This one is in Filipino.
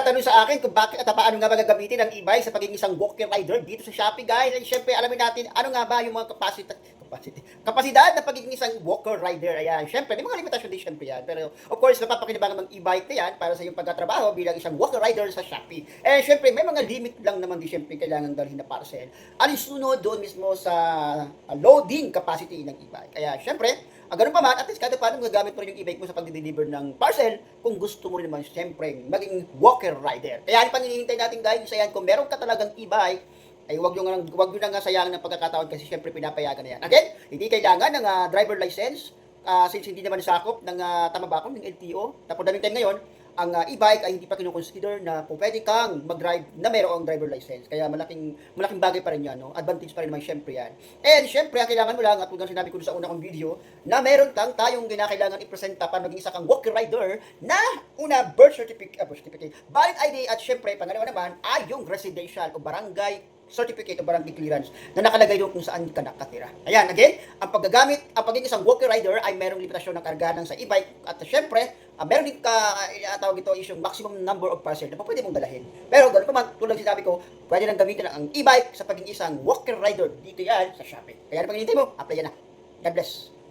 nagtatanong sa akin kung bakit at paano nga ba gagamitin ang e-bike sa pagiging isang walker rider dito sa Shopee, guys. And syempre, alamin natin ano nga ba yung mga kapasidad na pagiging isang walker rider. Ayan, syempre, may mga limitasyon din syempre yan. Pero, of course, napapakinabangan ng e-bike na yan para sa iyong pagtatrabaho bilang isang walker rider sa Shopee. And syempre, may mga limit lang naman din syempre kailangan dalhin na parcel. Alinsunod doon mismo sa loading capacity ng e-bike. Kaya, syempre, ganun pa man, at least kada paano gagamit mo rin yung e-bike mo sa pag-deliver ng parcel kung gusto mo rin naman siyempre maging walker rider. Kaya yung panginihintay natin guys, ayan, kung meron ka talagang e-bike, ay wag nyo na nga sayang ng pagkakataon kasi siyempre pinapayagan na yan. Again, hindi kailangan ng driver license since hindi naman sakop ng tama ba ako, ng LTO. Tapos daming time ngayon, ang e-bike ay hindi pa kinukonsider na kung pwede kang mag-drive na mayroong driver license. Kaya malaking bagay pa rin yan, no? Advantage pa rin naman syempre yan. And syempre, ang kailangan mo lang, at kung sinabi ko sa una kong video, na meron tayong kinakailangan i-presenta para maging isa kang walker rider na una, birth certificate, valid ID, at syempre, pangalawa naman, ay yung residential o barangay certificate o barangay clearance na nakalagay doon kung saan ka nakatira. Ayan, again, ang pagiging isang walker rider ay merong limitasyon ng kargahan sa e-bike at syempre, meron din tawag ito is yung maximum number of parcel na pwede mong dalahin. Pero ganoon pa man, tulad sinabi ko, pwede nang gamitin ang e-bike sa pagiging isang walker rider dito yan sa Shopee. Kaya na pag mo, apply yan na. God bless.